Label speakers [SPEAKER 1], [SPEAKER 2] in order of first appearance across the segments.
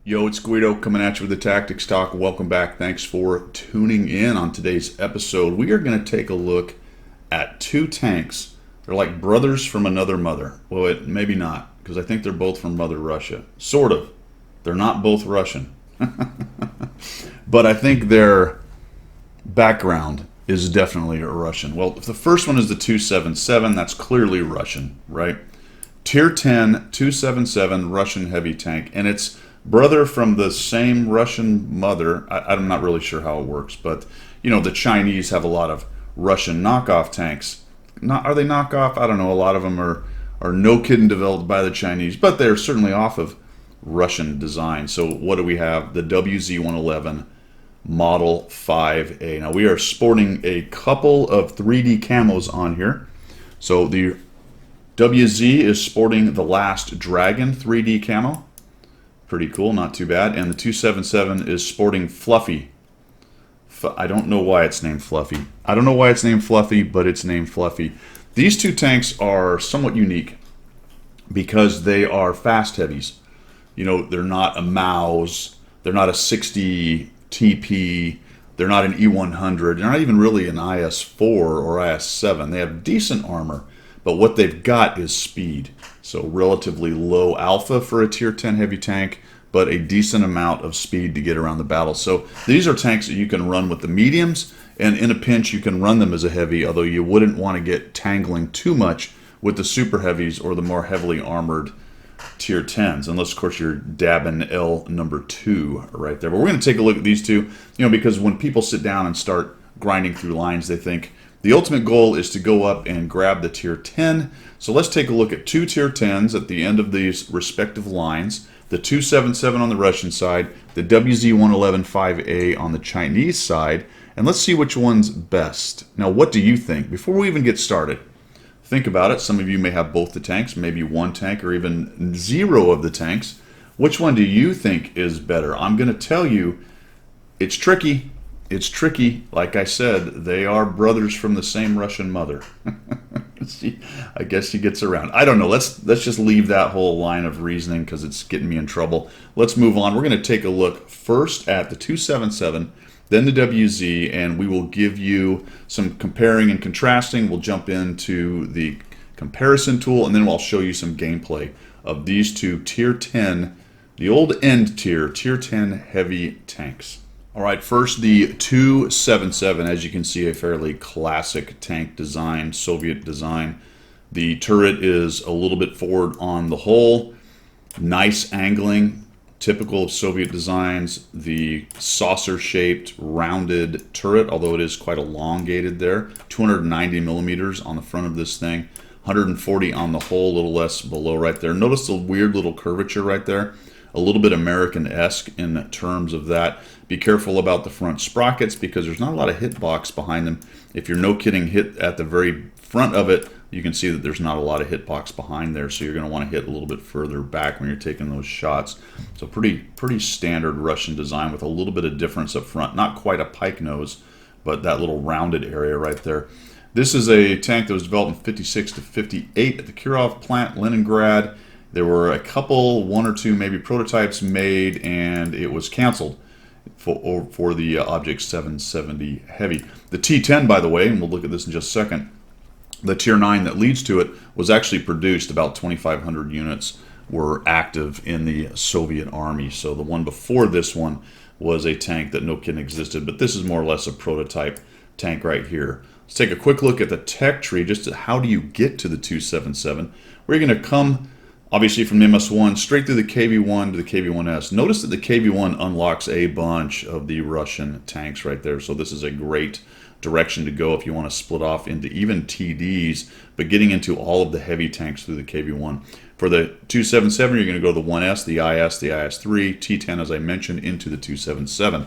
[SPEAKER 1] Yo, it's Guido coming at you with the Tactics Talk. Welcome back. Thanks for tuning in on today's episode. We are going to take a look at two tanks. They're like brothers from another mother. Well, maybe not, because I think they're both from Mother Russia. Sort of. They're not both Russian. But I think their background is definitely Russian. Well, if the first one is the 277, that's clearly Russian, right? Tier 10, 277 Russian heavy tank, and it's brother from the same Russian mother. I'm not really sure how it works, but you know, the Chinese have a lot of Russian knockoff tanks. Are they knockoff? I don't know. A lot of them are no kidding developed by the Chinese, but they're certainly off of Russian design. So what do we have? The WZ-111 Model 5A. Now we are sporting a couple of 3D camos on here. So the WZ is sporting the Last Dragon 3D camo. Pretty cool, not too bad. And the 277 is sporting Fluffy. I don't know why it's named Fluffy. I don't know why it's named Fluffy, but it's named Fluffy. These two tanks are somewhat unique because they are fast heavies. You know, they're not a Maus, they're not a 60 TP, they're not an E100, they're not even really an IS4 or IS7. They have decent armor, but what they've got is speed. So relatively low alpha for a tier 10 heavy tank, but a decent amount of speed to get around the battle. So these are tanks that you can run with the mediums, and in a pinch you can run them as a heavy, although you wouldn't want to get tangling too much with the super heavies or the more heavily armored tier 10s, unless of course you're dabbing L number 2 right there. But we're going to take a look at these two, you know, because when people sit down and start grinding through lines, they think the ultimate goal is to go up and grab the tier 10. So let's take a look at two tier 10s at the end of these respective lines. The 277 on the Russian side, the WZ-111 5A on the Chinese side, and let's see which one's best. Now, what do you think? Before we even get started, think about it. Some of you may have both the tanks, maybe one tank or even zero of the tanks. Which one do you think is better? I'm going to tell you, it's tricky. It's tricky. Like I said, they are brothers from the same Russian mother. I guess he gets around. I don't know. Let's just leave that whole line of reasoning because it's getting me in trouble. Let's move on. We're going to take a look first at the 277, then the WZ, and we will give you some comparing and contrasting. We'll jump into the comparison tool, and then I'll show you some gameplay of these two tier 10, the old end tier 10 heavy tanks. All right, first the 277, as you can see, a fairly classic tank design, Soviet design. The turret is a little bit forward on the hull, nice angling, typical of Soviet designs. The saucer-shaped, rounded turret, although it is quite elongated there, 290 millimeters on the front of this thing, 140 on the hull, a little less below right there. Notice the weird little curvature right there. A little bit American-esque in terms of that. Be careful about the front sprockets because there's not a lot of hitbox behind them. If you're no kidding hit at the very front of it, you can see that there's not a lot of hitbox behind there, so you're going to want to hit a little bit further back when you're taking those shots. So pretty standard Russian design with a little bit of difference up front. Not quite a pike nose, but that little rounded area right there. This is a tank that was developed in 56 to 58 at the Kirov plant, Leningrad. There were a couple, one or two maybe prototypes made, and it was canceled for the Object 770 Heavy. The T10, by the way, and we'll look at this in just a second, the Tier 9 that leads to it was actually produced. About 2,500 units were active in the Soviet Army. So the one before this one was a tank that no kidding existed, but this is more or less a prototype tank right here. Let's take a quick look at the tech tree, just to how do you get to the 277. We're going to come obviously from the MS-1 straight through the KV-1 to the KV-1S. Notice that the KV-1 unlocks a bunch of the Russian tanks right there. So this is a great direction to go if you want to split off into even TDs, but getting into all of the heavy tanks through the KV-1. For the 277, you're going to go to the 1S, the IS-3, T10, as I mentioned, into the 277.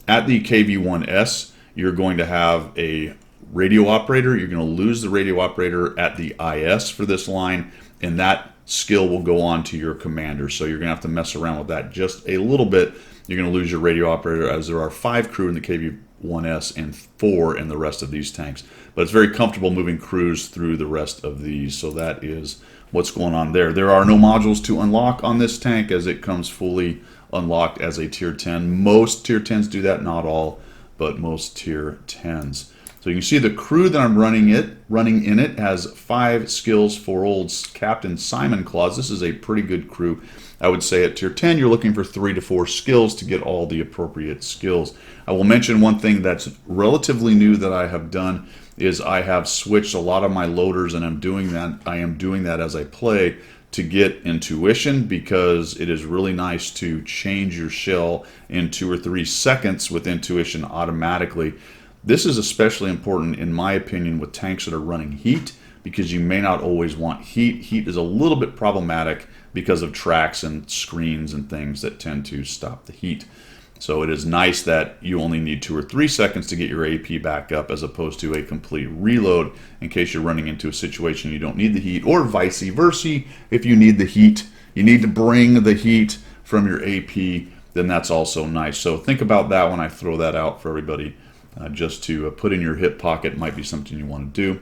[SPEAKER 1] At the KV-1S, you're going to have a radio operator. You're going to lose the radio operator at the IS for this line, and that skill will go on to your commander. So you're going to have to mess around with that just a little bit. You're going to lose your radio operator, as there are 5 crew in the KV-1S and 4 in the rest of these tanks. But it's very comfortable moving crews through the rest of these. So that is what's going on there. There are no modules to unlock on this tank as it comes fully unlocked as a tier 10. Most tier 10s do that, not all, but most tier 10s. So you can see the crew that I'm running in it has 5 skills for old Captain Simon Claus. This is a pretty good crew. I would say at tier 10 you're looking for 3 to 4 skills to get all the appropriate skills. I will mention one thing that's relatively new that I have done is I have switched a lot of my loaders, and I am doing that as I play to get intuition, because it is really nice to change your shell in 2 or 3 seconds with intuition automatically. This is especially important, in my opinion, with tanks that are running heat, because you may not always want heat. Heat is a little bit problematic because of tracks and screens and things that tend to stop the heat. So it is nice that you only need 2 or 3 seconds to get your AP back up, as opposed to a complete reload in case you're running into a situation you don't need the heat, or vice versa. If you need the heat, you need to bring the heat from your AP, then that's also nice. So think about that when I throw that out for everybody. Just to put in your hip pocket might be something you want to do.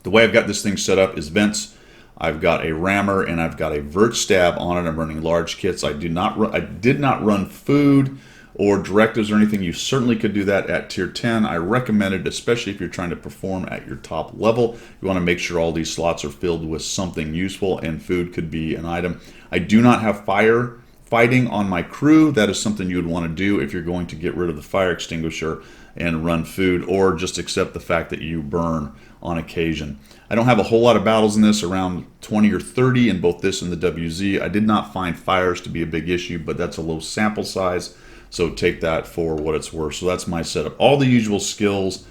[SPEAKER 1] The way I've got this thing set up is vents. I've got a rammer and I've got a vert stab on it. I'm running large kits. I did not run food or directives or anything. You certainly could do that at tier 10. I recommend it, especially if you're trying to perform at your top level. You want to make sure all these slots are filled with something useful, and food could be an item. I do not have fighting on my crew. That is something you would want to do if you're going to get rid of the fire extinguisher and run food, or just accept the fact that you burn on occasion. I don't have a whole lot of battles in this, around 20 or 30 in both this and the WZ. I did not find fires to be a big issue, but that's a low sample size, so take that for what it's worth. So that's my setup. All the usual skills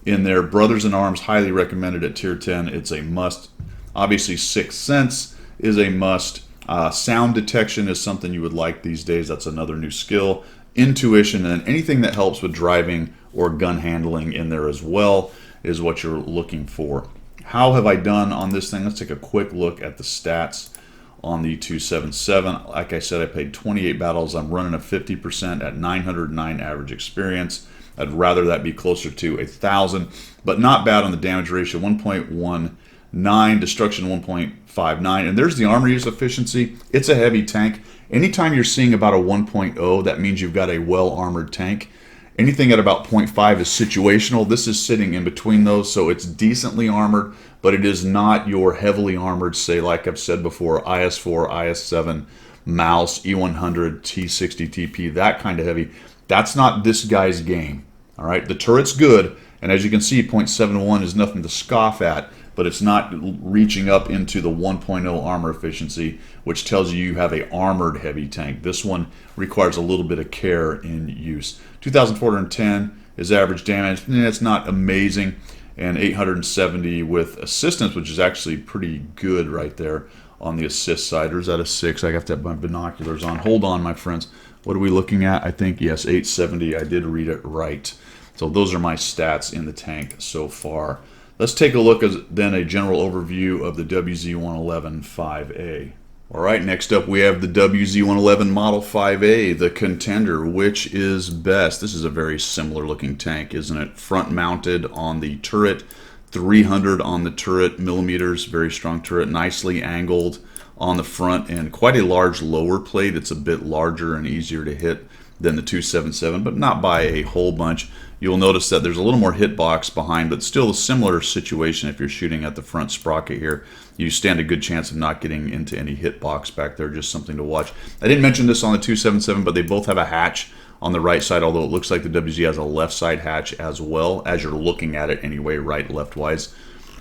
[SPEAKER 1] in there. Brothers in Arms, highly recommended at tier 10. It's a must. Obviously, Sixth Sense is a must. Sound detection is something you would like these days. That's another new skill. Intuition, and anything that helps with driving or gun handling in there as well is what you're looking for. How have I done on this thing? Let's take a quick look at the stats on the 277. Like I said, I played 28 battles. I'm running a 50% at 909 average experience. I'd rather that be closer to 1,000, but not bad on the damage ratio, 1.19, destruction 1.59, and there's the armor use efficiency. It's a heavy tank. Anytime you're seeing about a 1.0, that means you've got a well-armored tank. Anything at about 0.5 is situational. This is sitting in between those, so it's decently armored, but it is not your heavily armored, say, like I've said before, IS-4, IS-7, Mouse, E100, T60, TP, that kind of heavy. That's not this guy's game, all right? The turret's good, and as you can see, 0.71 is nothing to scoff at, but it's not reaching up into the 1.0 armor efficiency, which tells you have a armored heavy tank. This one requires a little bit of care in use. 2,410 is average damage. It's not amazing, and 870 with assistance, which is actually pretty good right there on the assist side. Or is that a 6? I have to have my binoculars on. Hold on, my friends. What are we looking at? I think, yes, 870. I did read it right. So those are my stats in the tank so far. Let's take a look at then a general overview of the WZ-111 5A. All right, next up we have the WZ-111 Model 5A, the Contender. Which is best? This is a very similar looking tank, isn't it? Front mounted on the turret, 300 on the turret millimeters, very strong turret, nicely angled on the front, and quite a large lower plate. It's a bit larger and easier to hit than the 277, but not by a whole bunch. You'll notice that there's a little more hitbox behind, but still a similar situation if you're shooting at the front sprocket here. You stand a good chance of not getting into any hitbox back there, just something to watch. I didn't mention this on the 277, but they both have a hatch on the right side, although it looks like the WZ has a left side hatch as well, as you're looking at it anyway, right, left-wise.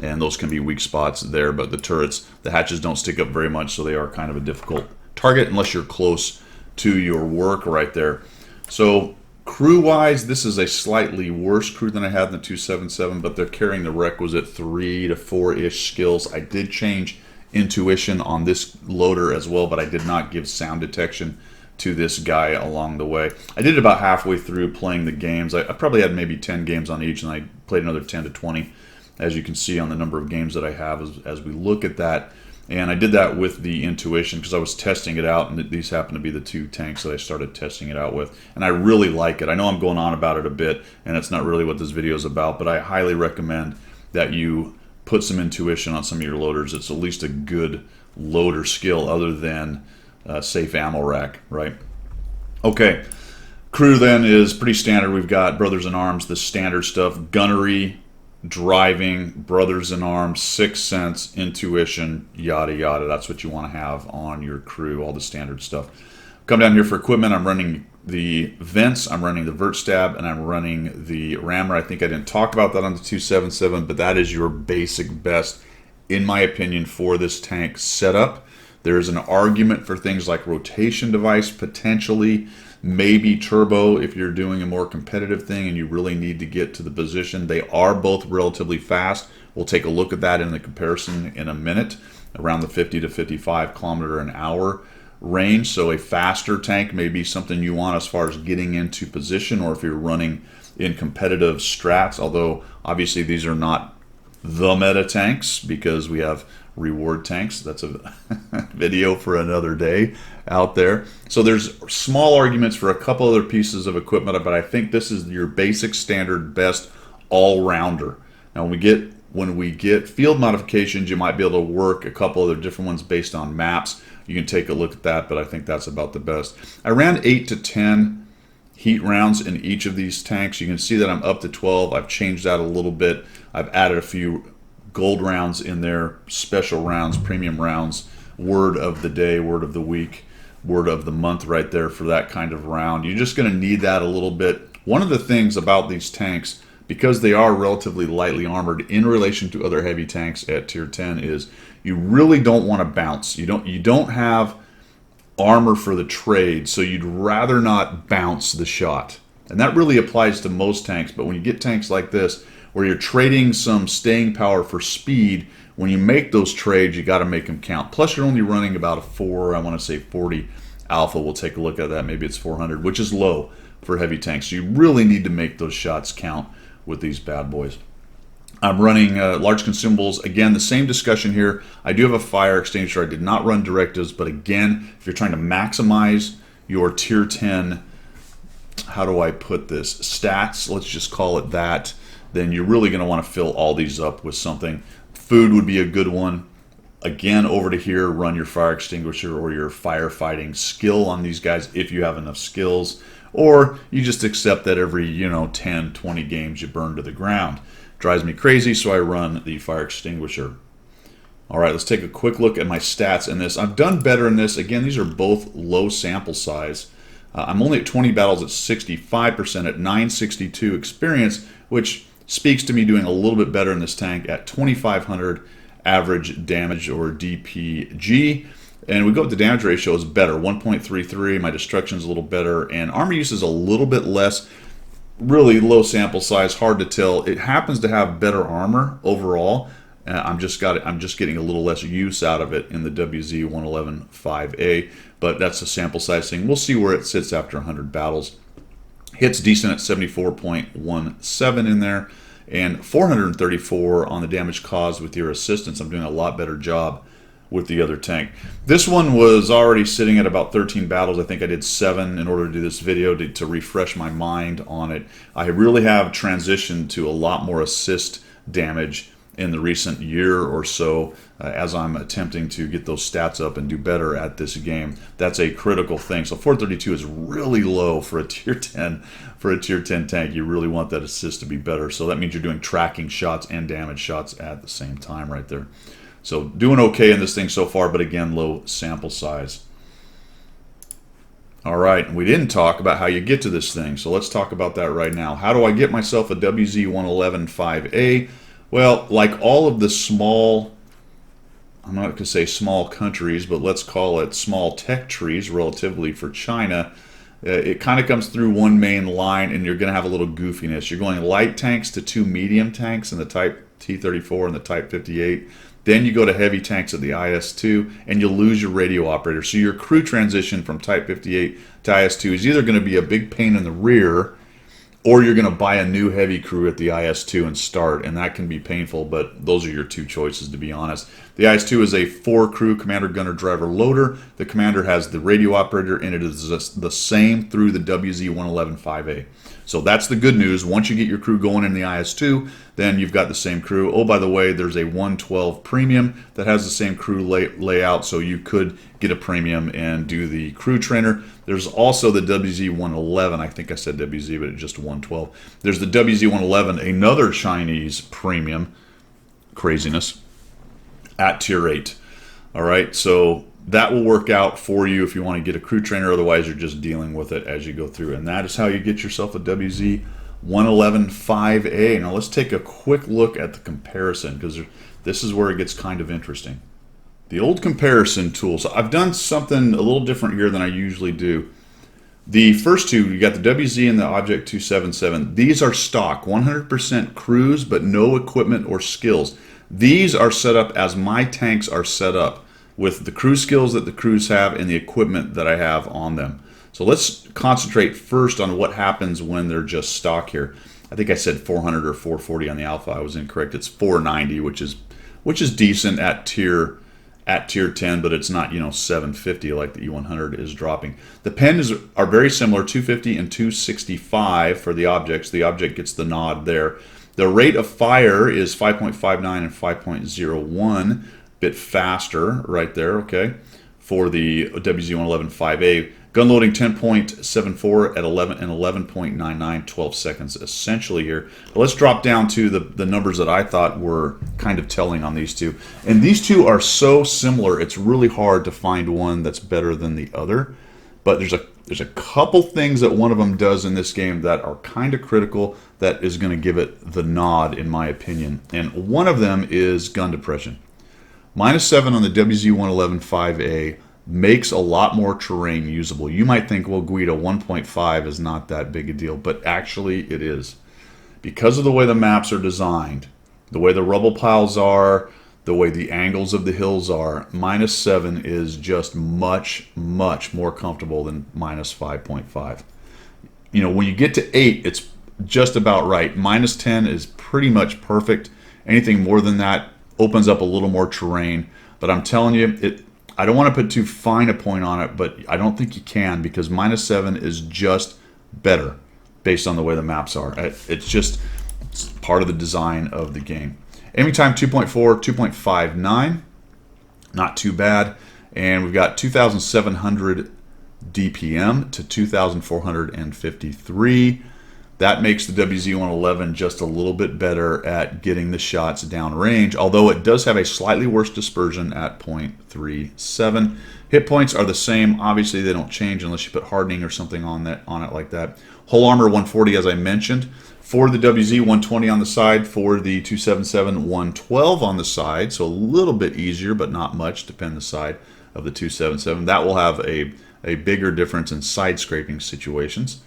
[SPEAKER 1] And those can be weak spots there, but the turrets, the hatches don't stick up very much, so they are kind of a difficult target unless you're close to your work right there. So crew-wise, this is a slightly worse crew than I had in the 277, but they're carrying the requisite 3 to 4-ish skills. I did change intuition on this loader as well, but I did not give sound detection to this guy along the way. I did about halfway through playing the games. I probably had maybe 10 games on each, and I played another 10 to 20, as you can see on the number of games that I have as we look at that. And I did that with the intuition because I was testing it out, and these happen to be the 2 tanks that I started testing it out with. And I really like it. I know I'm going on about it a bit, and it's not really what this video is about, but I highly recommend that you put some intuition on some of your loaders. It's at least a good loader skill other than safe ammo rack, right? Okay, crew then is pretty standard. We've got brothers in arms, the standard stuff, gunnery, driving, brothers in arms, sixth sense, intuition, yada yada. That's what you want to have on your crew, all the standard stuff. Come down here for equipment. I'm running the vents, I'm running the vert stab, and I'm running the rammer. I think I didn't talk about that on the 277, but that is your basic best, in my opinion, for this tank setup. There is an argument for things like rotation device, potentially, maybe turbo if you're doing a more competitive thing and you really need to get to the position. They are both relatively fast. We'll take a look at that in the comparison in a minute, around the 50 to 55 kilometer an hour range. So a faster tank may be something you want as far as getting into position, or if you're running in competitive strats, although obviously these are not the meta tanks because we have reward tanks. That's a video for another day out there. So there's small arguments for a couple other pieces of equipment, but I think this is your basic standard best all-rounder. Now when we get field modifications, you might be able to work a couple other different ones based on maps. You can take a look at that, but I think that's about the best. I ran 8 to 10 heat rounds in each of these tanks. You can see that I'm up to 12. I've changed that a little bit. I've added a few gold rounds in there, special rounds, premium rounds, word of the day, word of the week, word of the month right there for that kind of round. You're just going to need that a little bit. One of the things about these tanks, because they are relatively lightly armored in relation to other heavy tanks at tier 10, is you really don't want to bounce. You don't have armor for the trade, so you'd rather not bounce the shot. And that really applies to most tanks, but when you get tanks like this, where you're trading some staying power for speed, when you make those trades, you got to make them count. Plus, you're only running about a 40 alpha. We'll take a look at that. Maybe it's 400, which is low for heavy tanks. So you really need to make those shots count with these bad boys. I'm running large consumables. Again, the same discussion here. I do have a fire extinguisher. I did not run directives, but again, if you're trying to maximize your tier 10, how do I put this, stats, let's just call it that, then you're really going to want to fill all these up with something. Food would be a good one. Again, over to here, run your fire extinguisher or your firefighting skill on these guys if you have enough skills, or you just accept that every 10, 20 games you burn to the ground. Drives me crazy, so I run the fire extinguisher. All right, let's take a quick look at my stats in this. I've done better in this. Again, these are both low sample size. I'm only at 20 battles at 65% at 962 experience, which speaks to me doing a little bit better in this tank at 2,500 average damage or DPG. And we go with the damage ratio is better, 1.33. My destruction is a little better, and armor use is a little bit less. Really low sample size, hard to tell. It happens to have better armor overall. I'm just getting a little less use out of it in the WZ-111 5A, but that's a sample size thing. We'll see where it sits after 100 battles. Hits decent at 74.17 in there, and 434 on the damage caused with your assistance. I'm doing a lot better job with the other tank. This one was already sitting at about 13 battles. I think I did 7 in order to do this video to refresh my mind on it. I really have transitioned to a lot more assist damage in the recent year or so as I'm attempting to get those stats up and do better at this game. That's a critical thing. So 432 is really low for a tier 10 tank. You really want that assist to be better. So that means you're doing tracking shots and damage shots at the same time right there. So doing okay in this thing so far, but again, low sample size. All right, we didn't talk about how you get to this thing, so let's talk about that right now. How do I get myself a WZ-111 5A? Well, like all of the small, I'm not going to say small countries, but let's call it small tech trees relatively for China, it kind of comes through one main line, and you're going to have a little goofiness. You're going light tanks to 2 medium tanks in the Type T34 and the Type 58. Then you go to heavy tanks at the IS-2, and you lose your radio operator. So your crew transition from Type 58 to IS-2 is either going to be a big pain in the rear, or you're going to buy a new heavy crew at the IS-2 and start, and that can be painful, but those are your two choices, to be honest. The IS-2 is a 4-crew commander, gunner, driver, loader. The commander has the radio operator, and it is the same through the WZ-111 5A. So that's the good news. Once you get your crew going in the IS-2, then you've got the same crew. Oh, by the way, there's a 112 Premium that has the same crew layout, so you could get a Premium and do the crew trainer. There's also the WZ-111. I think I said WZ, but it's just 112. There's the WZ-111, another Chinese Premium. Craziness. At Tier 8. All right, so that will work out for you if you want to get a crew trainer. Otherwise, you're just dealing with it as you go through. And that is how you get yourself a WZ-111 5A. Now, let's take a quick look at the comparison, because this is where it gets kind of interesting. The old comparison tool. So I've done something a little different here than I usually do. The first two, you got the WZ and the Object 277. These are stock, 100% crews, but no equipment or skills. These are set up as my tanks are set up, with the crew skills that the crews have and the equipment that I have on them. So let's concentrate first on what happens when they're just stock here. I think I said 400 or 440 on the Alpha. I was incorrect. It's 490, which is decent at tier 10, but it's not, 750 like the E100 is dropping. The pen are very similar, 250 and 265 for the objects. The object gets the nod there. The rate of fire is 5.59 and 5.01. Bit faster right there, okay, for the WZ-111 5A. Gun loading 10.74 at 11 and 11.99, 12 seconds essentially here. But let's drop down to the numbers that I thought were kind of telling on these two. And these two are so similar, it's really hard to find one that's better than the other. But there's a couple things that one of them does in this game that are kind of critical that is going to give it the nod, in my opinion. And one of them is gun depression. -7 on the WZ-111 5A makes a lot more terrain usable. You might think, well, Guido, 1.5 is not that big a deal, but actually it is. Because of the way the maps are designed, the way the rubble piles are, the way the angles of the hills are, -7 is just much, much more comfortable than -5.5. When you get to 8, it's just about right. -10 is pretty much perfect. Anything more than that opens up a little more terrain, but I'm telling you, I don't want to put too fine a point on it, but I don't think you can, because -7 is just better based on the way the maps are. It's part of the design of the game. Aiming time 2.4, 2.59, not too bad, and we've got 2,700 DPM to 2,453. That makes the WZ-111 just a little bit better at getting the shots downrange, although it does have a slightly worse dispersion at 0.37. Hit points are the same. Obviously, they don't change unless you put hardening or something on it like that. Hull armor 140, as I mentioned. For the WZ, 120 on the side. For the 277, 112 on the side. So a little bit easier, but not much, depending on the side of the 277. That will have a bigger difference in side scraping situations,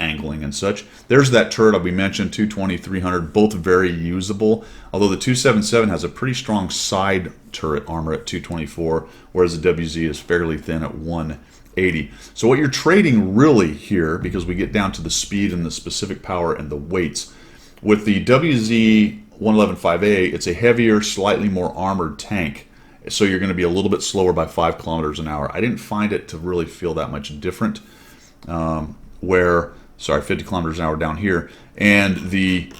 [SPEAKER 1] angling and such. There's that turret we mentioned, 220, 300, both very usable, although the 277 has a pretty strong side turret armor at 224, whereas the WZ is fairly thin at 180. So what you're trading really here, because we get down to the speed and the specific power and the weights, with the WZ-111 5A, it's a heavier, slightly more armored tank, so you're going to be a little bit slower by 5 kilometers an hour. I didn't find it to really feel that much different, 50 kilometers an hour down here, and the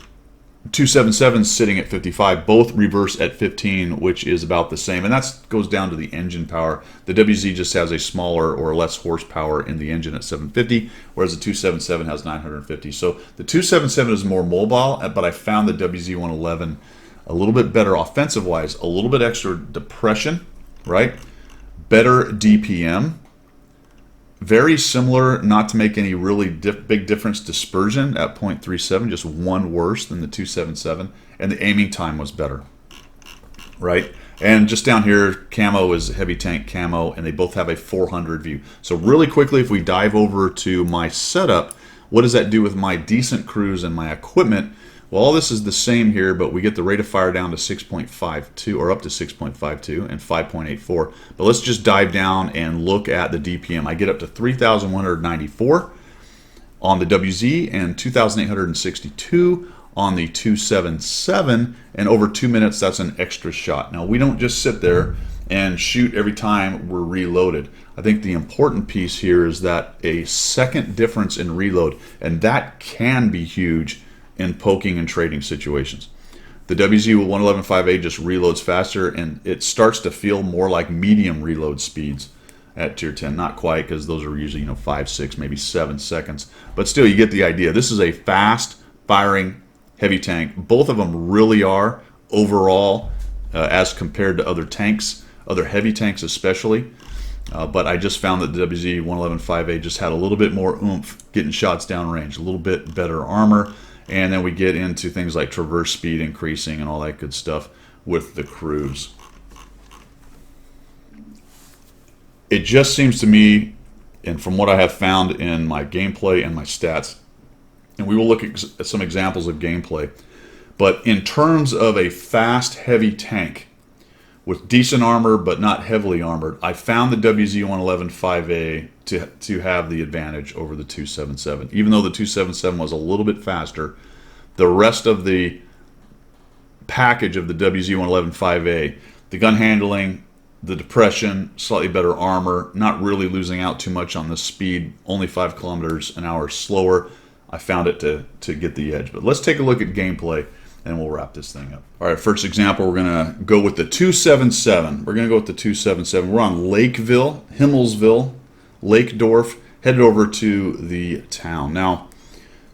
[SPEAKER 1] 277 sitting at 55, both reverse at 15, which is about the same, and that goes down to the engine power. The WZ just has a smaller or less horsepower in the engine at 750, whereas the 277 has 950. So the 277 is more mobile, but I found the WZ-111 a little bit better offensive-wise, a little bit extra depression, right? Better DPM. Very similar, not to make any really big difference, dispersion at 0.37, just one worse than the 277, and the aiming time was better, right? And just down here, Camo is heavy tank Camo, and they both have a 400 view. So really quickly, if we dive over to my setup, what does that do with my decent crews and my equipment? Well, all this is the same here, but we get the rate of fire down to 6.52, or up to 6.52, and 5.84. But let's just dive down and look at the DPM. I get up to 3,194 on the WZ and 2,862 on the 277, and over 2 minutes, that's an extra shot. Now, we don't just sit there and shoot every time we're reloaded. I think the important piece here is that a second difference in reload, and that can be huge in poking and trading situations. The WZ-111 5A just reloads faster, and it starts to feel more like medium reload speeds at tier 10. Not quite, because those are usually 5, 6, maybe 7 seconds. But still, you get the idea. This is a fast firing heavy tank. Both of them really are overall, as compared to other tanks, other heavy tanks especially. But I just found that the WZ-111 5A just had a little bit more oomph getting shots downrange, a little bit better armor. And then we get into things like traverse speed increasing and all that good stuff with the cruise. It just seems to me, and from what I have found in my gameplay and my stats, and we will look at some examples of gameplay, but in terms of a fast, heavy tank with decent armor but not heavily armored, I found the WZ-111 5A to have the advantage over the 277. Even though the 277 was a little bit faster, the rest of the package of the WZ-111 5A, the gun handling, the depression, slightly better armor, not really losing out too much on the speed, only 5 kilometers an hour slower, I found it to get the edge. But let's take a look at gameplay, and we'll wrap this thing up. All right, first example, we're going to go with the 277. We're going to go with the 277. We're on Lakeville, Himmelsville, Lakedorf, headed over to the town. Now,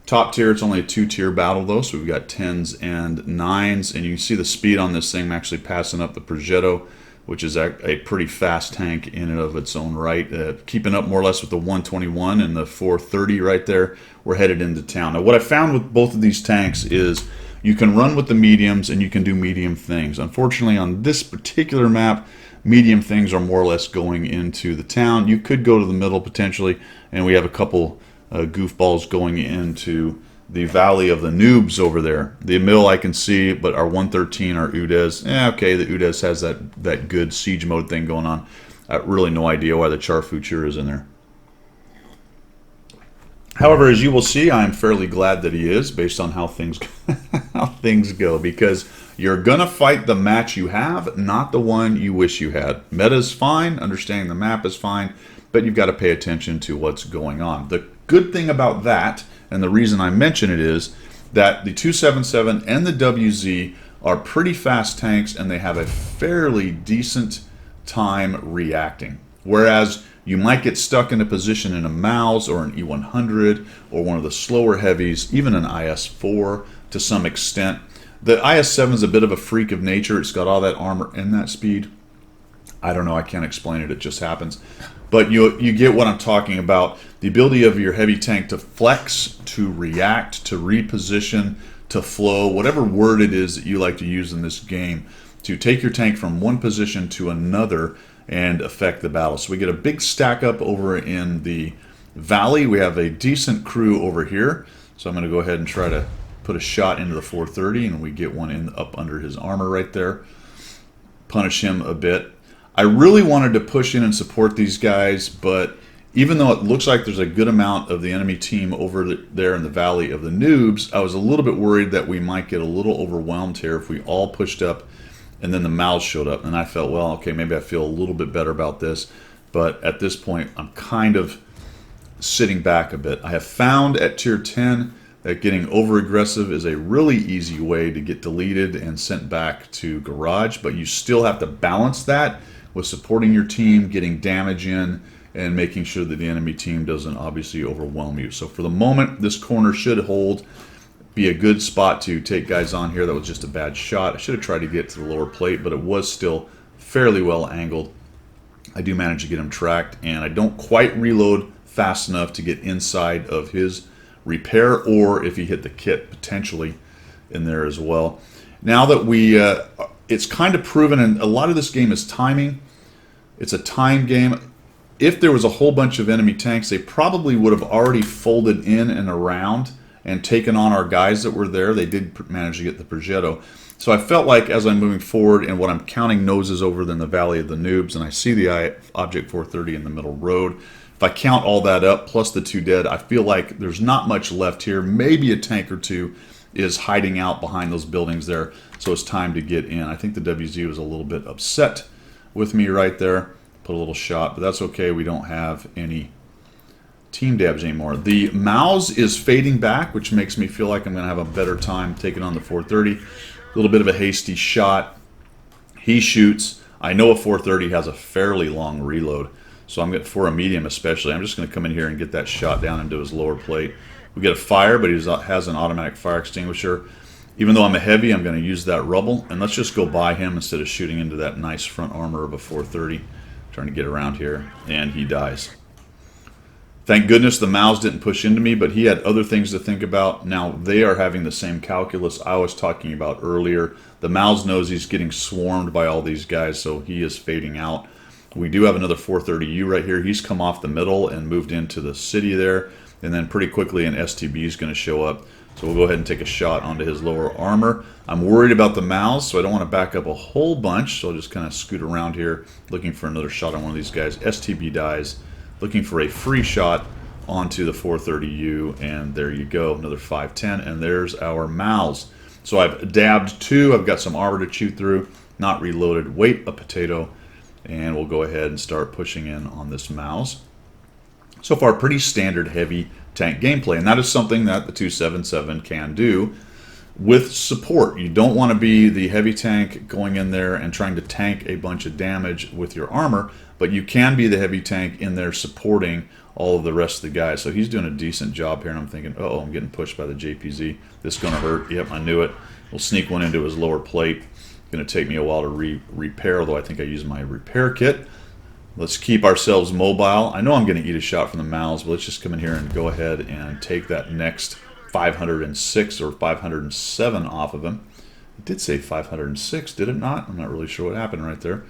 [SPEAKER 1] top tier, it's only a 2-tier battle, though, so we've got 10s and 9s, and you can see the speed on this thing. I'm actually passing up the Progetto, which is a pretty fast tank in and of its own right. Keeping up more or less with the 121 and the 430 right there. We're headed into town. Now, what I found with both of these tanks is you can run with the mediums and you can do medium things. Unfortunately, on this particular map, medium things are more or less going into the town. You could go to the middle potentially, and we have a couple goofballs going into the Valley of the Noobs over there. The mill I can see, but our 113, our UDES, okay, the UDES has that good siege mode thing going on. I have really no idea why the Charfuture is in there. However, as you will see, I'm fairly glad that he is, based on how things go, because you're gonna fight the match you have, not the one you wish you had. Meta's fine, understanding the map is fine, but you've got to pay attention to what's going on. The good thing about that, and the reason I mention it, is that the 277 and the WZ are pretty fast tanks, and they have a fairly decent time reacting. Whereas you might get stuck in a position in a Mouse or an E100 or one of the slower heavies, even an IS-4 to some extent. The IS-7 is a bit of a freak of nature. It's got all that armor and that speed. I don't know. I can't explain it. It just happens. But you get what I'm talking about. The ability of your heavy tank to flex, to react, to reposition, to flow, whatever word it is that you like to use in this game, to take your tank from one position to another and affect the battle. So we get a big stack up over in the valley. We have a decent crew over here. So I'm going to go ahead and try to put a shot into the 430, and we get one up under his armor right there. Punish him a bit. I really wanted to push in and support these guys, but even though it looks like there's a good amount of the enemy team over there in the Valley of the Noobs, I was a little bit worried that we might get a little overwhelmed here if we all pushed up and then the Mouse showed up. And I felt, well, okay, maybe I feel a little bit better about this. But at this point, I'm kind of sitting back a bit. I have found at tier 10 that getting over-aggressive is a really easy way to get deleted and sent back to garage, but you still have to balance that with supporting your team, getting damage in, and making sure that the enemy team doesn't obviously overwhelm you. So for the moment, this corner should hold, be a good spot to take guys on here. That was just a bad shot. I should have tried to get to the lower plate, but it was still fairly well angled. I do manage to get him tracked, and I don't quite reload fast enough to get inside of his repair, or if he hit the kit potentially in there as well. Now that it's kind of proven, and a lot of this game is timing. It's a time game. If there was a whole bunch of enemy tanks, they probably would have already folded in and around and taken on our guys that were there. They did manage to get the Progetto. So I felt like as I'm moving forward and what I'm counting noses over than the Valley of the Noobs, and I see the Object 430 in the middle road. If I count all that up, plus the 2 dead, I feel like there's not much left here. Maybe a tank or 2 is hiding out behind those buildings there, so it's time to get in. I think the WZ was a little bit upset with me right there. Put a little shot, but that's okay. We don't have any team dabs anymore. The Mouse is fading back, which makes me feel like I'm going to have a better time taking on the 430. A little bit of a hasty shot. He shoots. I know a 430 has a fairly long reload, so I'm going for a medium especially. I'm just going to come in here and get that shot down into his lower plate. We get a fire, but he has an automatic fire extinguisher. Even though I'm a heavy, I'm going to use that rubble, and let's just go by him instead of shooting into that nice front armor of a 430. Trying to get around here, and he dies. Thank goodness the Mouse didn't push into me, but he had other things to think about. Now, they are having the same calculus I was talking about earlier. The Mouse knows he's getting swarmed by all these guys, so he is fading out. We do have another 430U right here. He's come off the middle and moved into the city there, and then pretty quickly an STB is going to show up. So we'll go ahead and take a shot onto his lower armor. I'm worried about the Mouse, so I don't want to back up a whole bunch, so I'll just kind of scoot around here looking for another shot on one of these guys. STB dies. Looking for a free shot onto the 430U, and there you go, another 510, and there's our Mouse. So I've dabbed 2, I've got some armor to chew through, not reloaded, wait a potato, and we'll go ahead and start pushing in on this Mouse. So far, pretty standard heavy tank gameplay, and that is something that the 277 can do with support. You don't want to be the heavy tank going in there and trying to tank a bunch of damage with your armor, but you can be the heavy tank in there supporting all of the rest of the guys. So he's doing a decent job here, and I'm thinking, uh-oh, I'm getting pushed by the JPZ. This is going to hurt. Yep, I knew it. We'll sneak one into his lower plate. It's going to take me a while to repair, although I think I used my repair kit. Let's keep ourselves mobile. I know I'm going to eat a shot from the Mouse, but let's just come in here and go ahead and take that next 506 or 507 off of him. It did say 506, did it not? I'm not really sure what happened right there.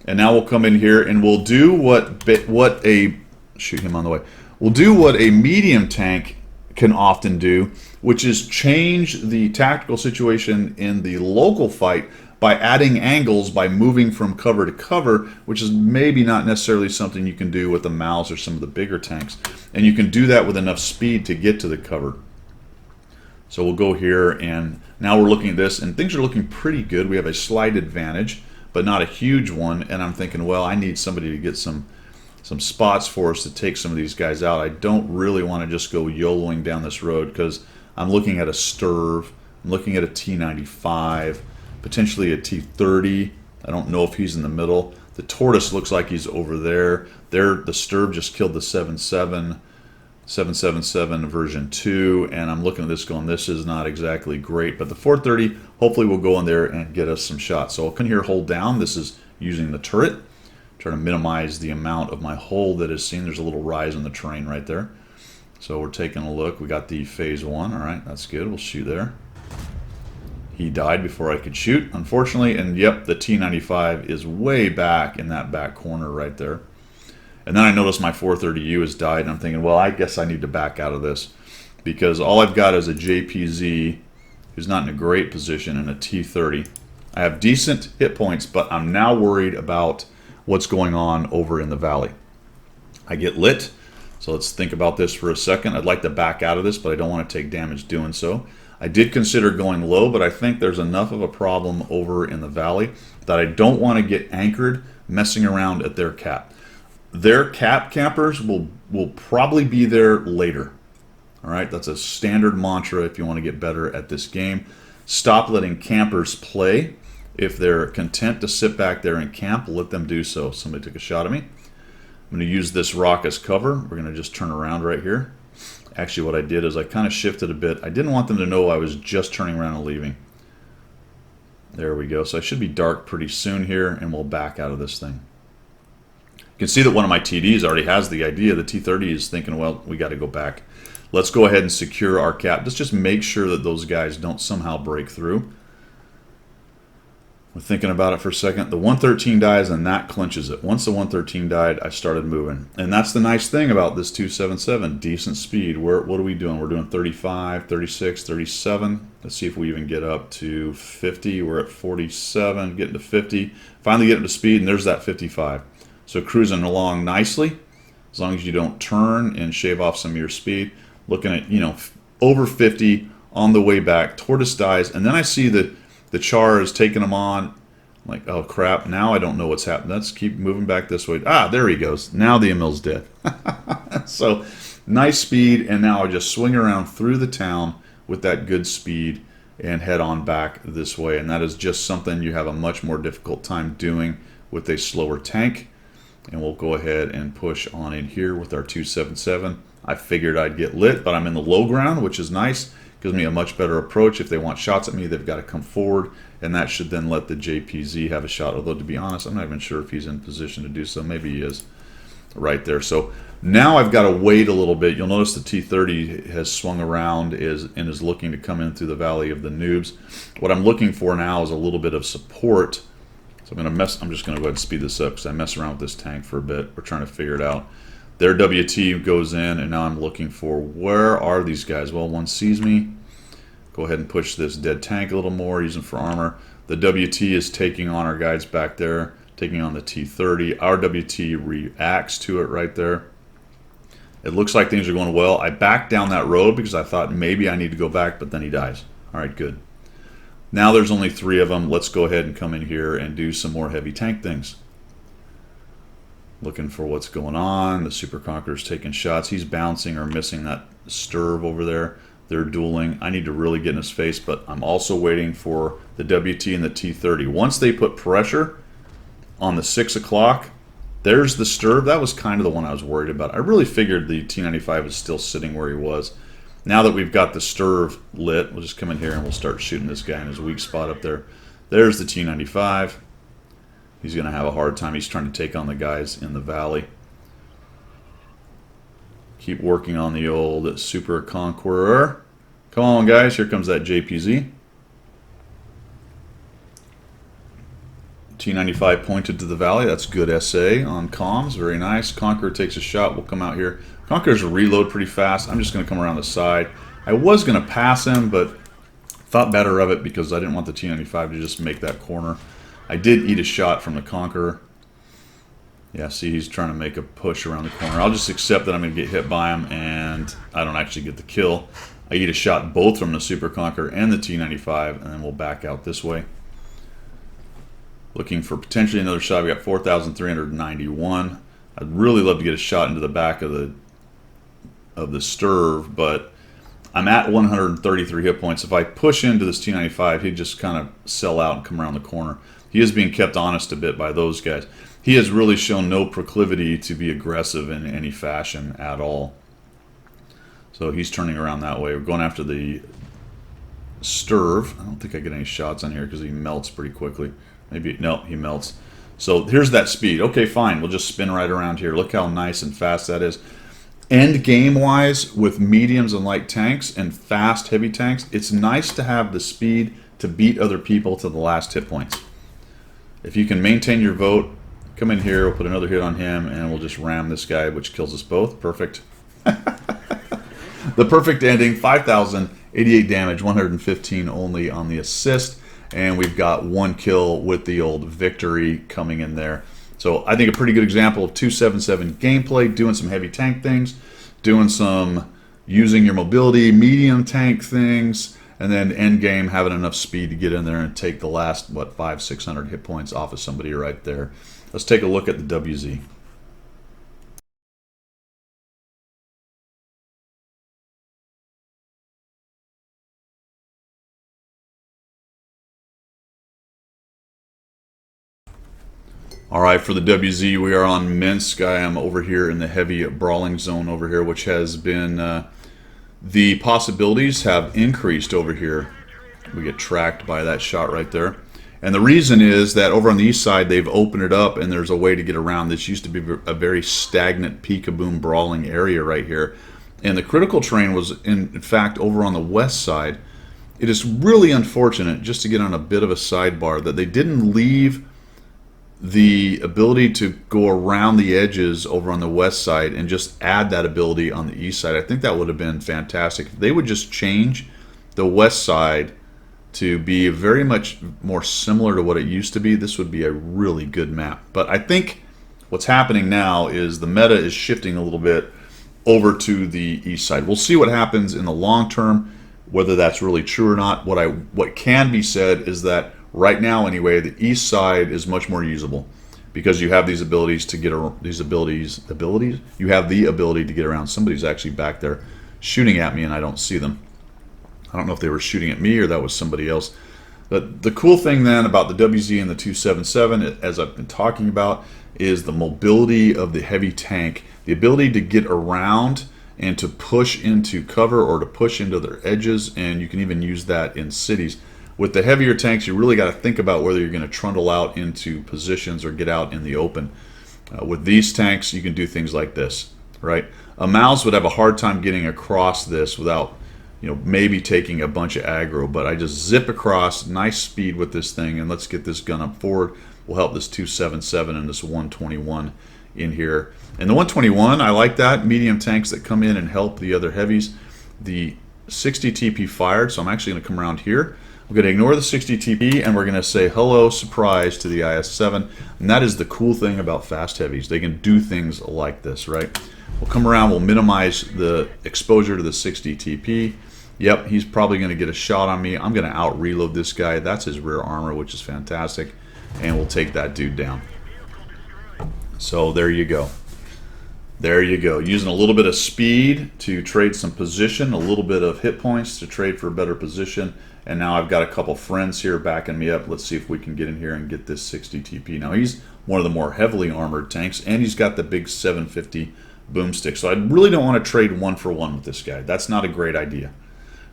[SPEAKER 1] And now we'll come in here and we'll do what a shoot him on the way. We'll do what a medium tank can often do, which is change the tactical situation in the local fight by adding angles, by moving from cover to cover, which is maybe not necessarily something you can do with the Mouse or some of the bigger tanks. And you can do that with enough speed to get to the cover. So we'll go here, and now we're looking at this, and things are looking pretty good. We have a slight advantage, but not a huge one. And I'm thinking, well, I need somebody to get some spots for us to take some of these guys out. I don't really want to just go YOLOing down this road because I'm looking at a Sturv, I'm looking at a T95, potentially a T30. I don't know if he's in the middle. The Tortoise looks like he's over there. The Sturv just killed the 777 version 2, and I'm looking at this going, this is not exactly great. But the 430 hopefully will go in there and get us some shots. So I'll come here, hold down. This is using the turret. Try to minimize the amount of my hole that is seen. There's a little rise in the terrain right there. So we're taking a look. We got the phase 1. All right, that's good. We'll shoot there. He died before I could shoot, unfortunately. And yep, the T95 is way back in that back corner right there. And then I noticed my 430U has died, and I'm thinking, well, I guess I need to back out of this because all I've got is a JPZ who's not in a great position and a T30. I have decent hit points, but I'm now worried about what's going on over in the valley. I get lit, so let's think about this for a second. I'd like to back out of this, but I don't want to take damage doing so. I did consider going low, but I think there's enough of a problem over in the valley that I don't want to get anchored messing around at their cap. Their cap campers will probably be there later. All right, that's a standard mantra if you want to get better at this game. Stop letting campers play. If they're content to sit back there and camp, let them do so. Somebody took a shot at me. I'm going to use this rock as cover. We're going to just turn around right here. Actually, what I did is I kind of shifted a bit. I didn't want them to know I was just turning around and leaving. There we go. So I should be dark pretty soon here, and we'll back out of this thing. You can see that one of my TDs already has the idea. The T30 is thinking, well, we got to go back. Let's go ahead and secure our cap. Let's just make sure that those guys don't somehow break through. We're thinking about it for a second. The 113 dies, and that clinches it. Once the 113 died, I started moving. And that's the nice thing about this 277. Decent speed. What are we doing? We're doing 35, 36, 37. Let's see if we even get up to 50. We're at 47, getting to 50. Finally get up to speed, and there's that 55. So cruising along nicely, as long as you don't turn and shave off some of your speed. Looking at, over 50 on the way back. Tortoise dies, and then I see that the Char is taking them on. Like, oh crap, now I don't know what's happened. Let's keep moving back this way. Ah, there he goes. Now the Emil's dead. So, nice speed, and now I just swing around through the town with that good speed and head on back this way. And that is just something you have a much more difficult time doing with a slower tank. And we'll go ahead and push on in here with our 277. I figured I'd get lit, but I'm in the low ground, which is nice. Gives me a much better approach. If they want shots at me, they've got to come forward, and that should then let the JPZ have a shot. Although, to be honest, I'm not even sure if he's in position to do so. Maybe he is right there. So now I've got to wait a little bit. You'll notice the T-30 has swung around and is looking to come in through the Valley of the Noobs. What I'm looking for now is a little bit of support. So I'm just going to go ahead and speed this up because I mess around with this tank for a bit. We're trying to figure it out. Their WT goes in, and now I'm looking for, where are these guys? Well, one sees me. Go ahead and push this dead tank a little more, using for armor. The WT is taking on our guys back there, taking on the T-30. Our WT reacts to it right there. It looks like things are going well. I backed down that road because I thought maybe I need to go back, but then he dies. All right, good. Now there's only 3 of them. Let's go ahead and come in here and do some more heavy tank things. Looking for what's going on. The Super Conqueror's taking shots. He's bouncing or missing that Sturv over there. They're dueling. I need to really get in his face, but I'm also waiting for the WT and the T-30. Once they put pressure on the 6 o'clock, there's the Sturv. That was kind of the one I was worried about. I really figured the T-95 is still sitting where he was. Now that we've got the Sturv lit, we'll just come in here and we'll start shooting this guy in his weak spot up there. There's the T-95. He's going to have a hard time. He's trying to take on the guys in the valley. Keep working on the old Super Conqueror. Come on, guys. Here comes that JPZ. T-95 pointed to the valley. That's good SA on comms. Very nice. Conqueror takes a shot. We'll come out here. Conqueror's a reload pretty fast. I'm just going to come around the side. I was going to pass him, but thought better of it because I didn't want the T-95 to just make that corner. I did eat a shot from the Conqueror. Yeah, see, he's trying to make a push around the corner. I'll just accept that I'm going to get hit by him, and I don't actually get the kill. I eat a shot both from the Super Conqueror and the T-95, and then we'll back out this way. Looking for potentially another shot. We got 4,391. I'd really love to get a shot into the back of the Sturv, but I'm at 133 hit points. If I push into this T-95, he'd just kind of sell out and come around the corner. He is being kept honest a bit by those guys. He has really shown no proclivity to be aggressive in any fashion at all. So he's turning around that way. We're going after the Sturv. I don't think I get any shots on here because he melts pretty quickly. Maybe, no, he melts. So here's that speed. Okay, fine. We'll just spin right around here. Look how nice and fast that is. End game-wise, with mediums and light tanks and fast heavy tanks, it's nice to have the speed to beat other people to the last hit points. If you can maintain your vote, come in here, we'll put another hit on him, and we'll just ram this guy, which kills us both. Perfect. The perfect ending, 5,088 damage, 115 only on the assist, and we've got 1 kill with the old victory coming in there. So I think a pretty good example of 277 gameplay, doing some heavy tank things, doing some using your mobility, medium tank things, and then end game having enough speed to get in there and take the last, what, 500-600 hit points off of somebody right there. Let's take a look at the WZ. All right, for the WZ, we are on Minsk. I am over here in the heavy brawling zone over here, which has been, the possibilities have increased over here. We get tracked by that shot right there. And the reason is that over on the east side, they've opened it up and there's a way to get around. This used to be a very stagnant peekaboo brawling area right here. And the critical terrain was, in fact, over on the west side. It is really unfortunate, just to get on a bit of a sidebar, that they didn't leave the ability to go around the edges over on the west side and just add that ability on the east side. I think that would have been fantastic. If they would just change the west side to be very much more similar to what it used to be, this would be a really good map. But I think what's happening now is the meta is shifting a little bit over to the east side. We'll see what happens in the long term, whether that's really true or not. What can be said is that right now anyway, the east side is much more usable because you have these abilities to get you have the ability to get around. Somebody's actually back there shooting at me and I don't see them. I don't know if they were shooting at me or that was somebody else. But the cool thing then about the WZ and the 277, as I've been talking about, is the mobility of the heavy tank, the ability to get around and to push into cover or to push into their edges, and you can even use that in cities. With the heavier tanks, you really got to think about whether you're going to trundle out into positions or get out in the open. With these tanks, you can do things like this, right? A mouse would have a hard time getting across this without, maybe taking a bunch of aggro, but I just zip across, nice speed with this thing, and let's get this gun up forward. We'll help this 277 and this 121 in here. And the 121, I like that. Medium tanks that come in and help the other heavies. The 60 TP fired, so I'm actually going to come around here. We're going to ignore the 60 TP and we're going to say hello, surprise to the IS-7. And that is the cool thing about fast heavies. They can do things like this, right? We'll come around, we'll minimize the exposure to the 60 TP. Yep, he's probably going to get a shot on me. I'm going to out-reload this guy. That's his rear armor, which is fantastic. And we'll take that dude down. So there you go. There you go. Using a little bit of speed to trade some position, a little bit of hit points to trade for a better position. And now I've got a couple friends here backing me up. Let's see if we can get in here and get this 60 TP. Now he's one of the more heavily armored tanks, and he's got the big 750 boomstick. So I really don't want to trade one for one with this guy. That's not a great idea,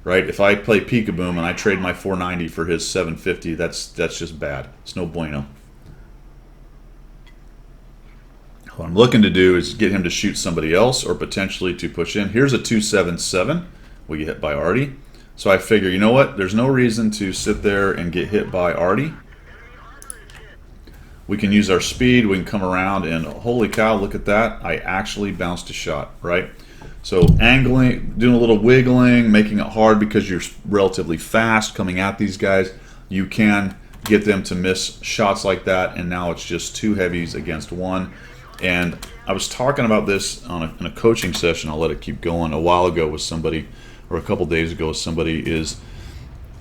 [SPEAKER 1] right? If I play peekaboo and I trade my 490 for his 750, that's just bad. It's no bueno. What I'm looking to do is get him to shoot somebody else or potentially to push in. Here's a 277. We get hit by Artie. So I figure, you know what? There's no reason to sit there and get hit by Artie. We can use our speed. We can come around and holy cow, look at that. I actually bounced a shot, right? So angling, doing a little wiggling, making it hard because you're relatively fast coming at these guys. You can get them to miss shots like that, and now it's just two heavies against one. And I was talking about this in a coaching session. I'll let it keep going. A while ago with somebody, or a couple days ago with somebody, is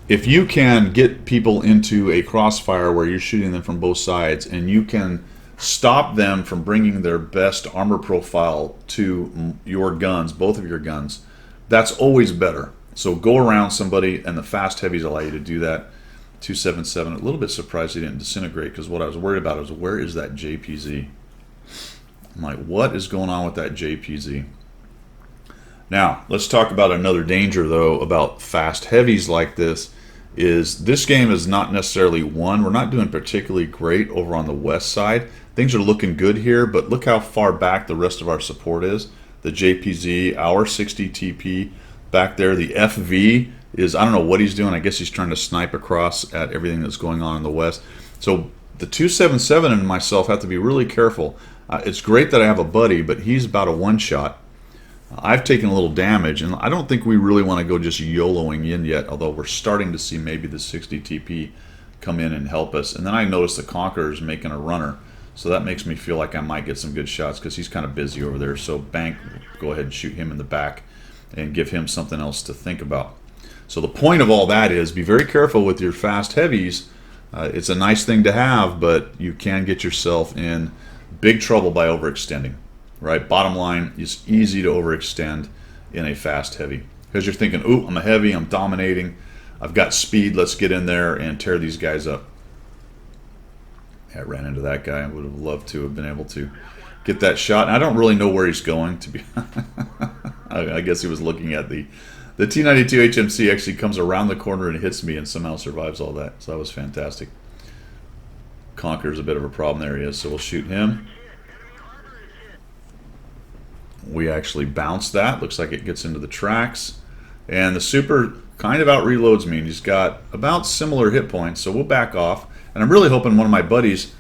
[SPEAKER 1] if you can get people into a crossfire where you're shooting them from both sides and you can stop them from bringing their best armor profile to your guns, both of your guns, that's always better. So go around somebody, and the fast heavies allow you to do that. 277, a little bit surprised he didn't disintegrate, because what I was worried about is where is that JPZ? I'm like, what is going on with that JPZ? Now, let's talk about another danger, though, about fast heavies like this. This game is not necessarily won. We're not doing particularly great over on the west side. Things are looking good here, but look how far back the rest of our support is. The JPZ, our 60 TP back there. The FV is, I don't know what he's doing. I guess he's trying to snipe across at everything that's going on in the west. So the 277 and myself have to be really careful. It's great that I have a buddy, but he's about a one-shot. I've taken a little damage, and I don't think we really want to go just YOLOing in yet, although we're starting to see maybe the 60 TP come in and help us. And then I noticed the Conqueror's making a runner, so that makes me feel like I might get some good shots because he's kind of busy over there. So Bank, go ahead and shoot him in the back and give him something else to think about. So the point of all that is be very careful with your fast heavies. It's a nice thing to have, but you can get yourself in big trouble by overextending. Right? Bottom line, it's easy to overextend in a fast heavy because you're thinking, ooh, I'm a heavy, I'm dominating, I've got speed, let's get in there and tear these guys up. Yeah, I ran into that guy. I would have loved to have been able to get that shot. And I don't really know where he's going, to be I guess he was looking at the T92 HMC actually comes around the corner and hits me and somehow survives all that. So that was fantastic. Conqueror's a bit of a problem there he is, so we'll shoot him. We actually bounce that. Looks like it gets into the tracks. And the Super kind of out-reloads me. And he's got about similar hit points, so we'll back off. And I'm really hoping one of my buddies...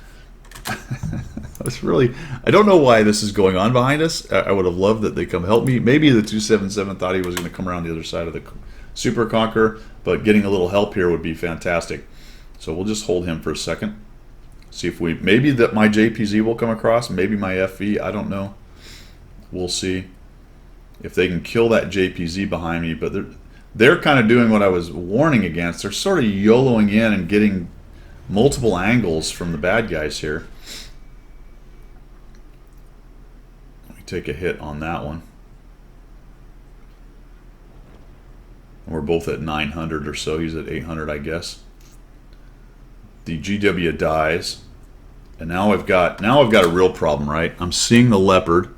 [SPEAKER 1] I don't know why this is going on behind us. I would have loved that they come help me. Maybe the 277 thought he was going to come around the other side of the Super Conqueror, but getting a little help here would be fantastic. So we'll just hold him for a second. See if maybe that my JPZ will come across, maybe my FV, I don't know. We'll see if they can kill that JPZ behind me, but they're kind of doing what I was warning against. They're sort of YOLOing in and getting multiple angles from the bad guys here. Let me take a hit on that one. We're both at 900 or so. He's at 800, I guess. The GW dies, and now I've got a real problem, right? I'm seeing the Leopard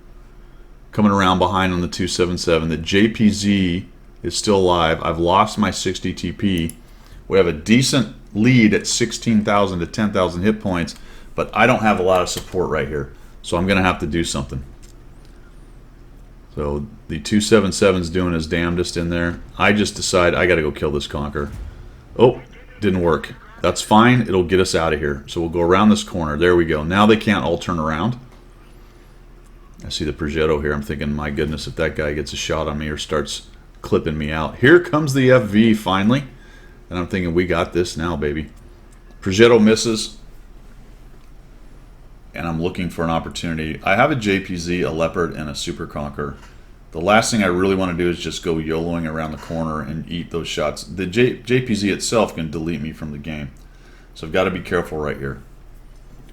[SPEAKER 1] coming around behind on the 277. The JPZ is still alive. I've lost my 60 TP. We have a decent lead at 16,000 to 10,000 hit points, but I don't have a lot of support right here, so I'm going to have to do something. So the 277's doing his damnedest in there. I just decide I got to go kill this Conqueror. Oh, didn't work. That's fine. It'll get us out of here. So we'll go around this corner. There we go. Now they can't all turn around. I see the Progetto here. I'm thinking, my goodness, if that guy gets a shot on me or starts clipping me out. Here comes the FV finally. And I'm thinking, we got this now, baby. Progetto misses. And I'm looking for an opportunity. I have a JPZ, a Leopard, and a Super Conqueror. The last thing I really want to do is just go YOLOing around the corner and eat those shots. The JPZ itself can delete me from the game. So I've got to be careful right here.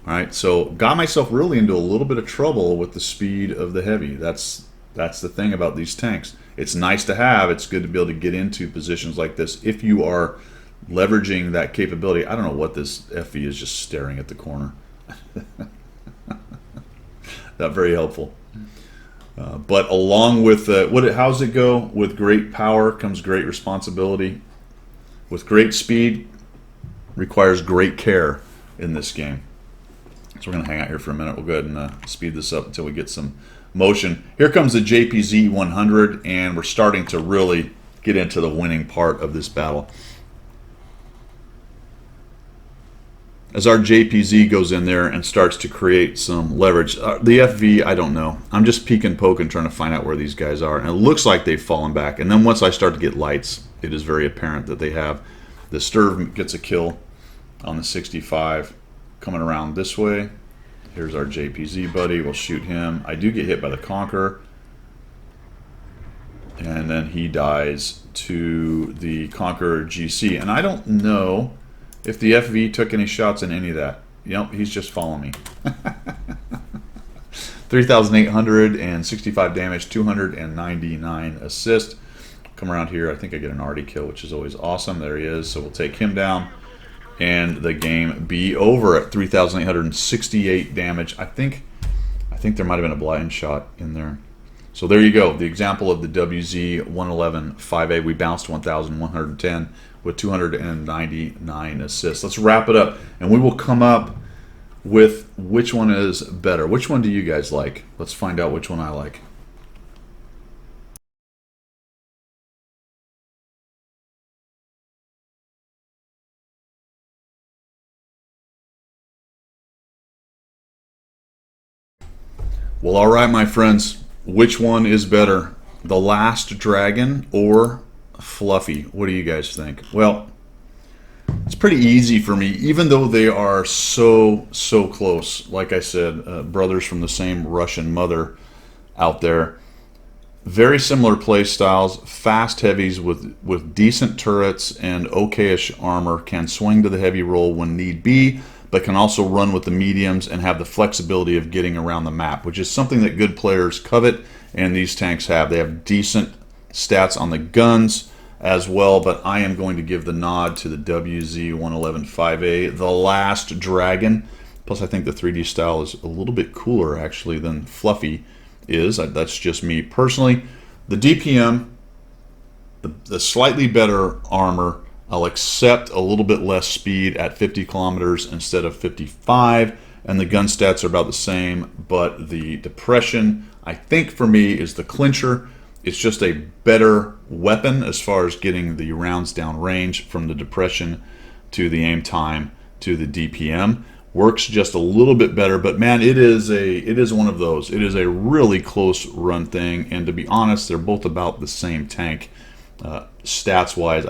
[SPEAKER 1] All right, so got myself really into a little bit of trouble with the speed of the heavy. That's the thing about these tanks. It's nice to have. It's good to be able to get into positions like this if you are leveraging that capability. I don't know what this FV is just staring at the corner. Not very helpful. But along with how's it go? With great power comes great responsibility. With great speed requires great care in this game. So we're going to hang out here for a minute. We'll go ahead and speed this up until we get some motion. Here comes the JPZ-100, and we're starting to really get into the winning part of this battle. As our JPZ goes in there and starts to create some leverage. The FV, I don't know. I'm just peeking, poking, trying to find out where these guys are. And it looks like they've fallen back. And then once I start to get lights, it is very apparent that they have. The Sturv gets a kill on the 65 coming around this way. Here's our JPZ buddy. We'll shoot him. I do get hit by the Conqueror. And then he dies to the Conqueror GC. And I don't know if the FV took any shots in any of that. Yep, he's just following me. 3,865 damage, 299 assist. Come around here. I think I get an arty kill, which is always awesome. There he is. So we'll take him down. And the game be over at 3,868 damage. I think there might have been a blind shot in there. So there you go. The example of the WZ-111 5A. We bounced 1,110 with 299 assists. Let's wrap it up, and we will come up with which one is better. Which one do you guys like? Let's find out which one I like. Well, all right, my friends. Which one is better? The Last Dragon or Fluffy? What do you guys think? Well, it's pretty easy for me, even though they are so close. Like I said, brothers from the same Russian mother out there. Very similar play styles, fast heavies with decent turrets and okayish armor, can swing to the heavy roll when need be, but can also run with the mediums and have the flexibility of getting around the map, which is something that good players covet, and these tanks have. They have decent stats on the guns as well, but I am going to give the nod to the WZ-111 5A, the Last Dragon. Plus, I think the 3D style is a little bit cooler, actually, than Fluffy is. That's just me personally. The DPM, the slightly better armor. I'll accept a little bit less speed at 50 kilometers instead of 55, and the gun stats are about the same, but the depression, I think for me, is the clincher. It's just a better weapon as far as getting the rounds down range, from the depression to the aim time to the DPM. Works just a little bit better, but man, it is one of those. It is a really close run thing, and to be honest, they're both about the same tank stats wise.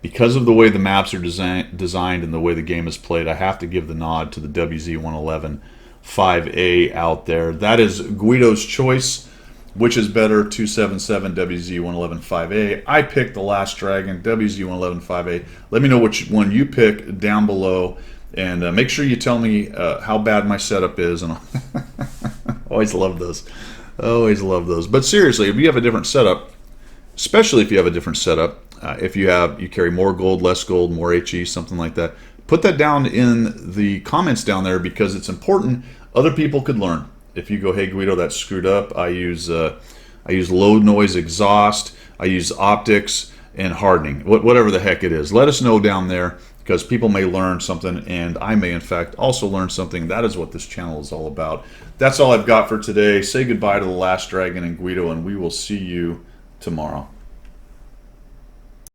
[SPEAKER 1] Because of the way the maps are designed and the way the game is played, I have to give the nod to the WZ-111 5A out there. That is Guido's choice which is better, 277 WZ-111 5A. I picked the Last Dragon WZ-111 5A. Let me know which one you pick down below, and make sure you tell me how bad my setup is. And always love those. Always love those. But seriously, if you have a different setup, especially if you have a different setup, if you carry more gold, less gold, more HE, something like that, put that down in the comments down there, because it's important. Other people could learn. If you go, hey Guido, that's screwed up. I use low noise exhaust. I use optics and hardening. Whatever the heck it is, let us know down there, because people may learn something, and I may in fact also learn something. That is what this channel is all about. That's all I've got for today. Say goodbye to the Last Dragon and Guido, and we will see you tomorrow.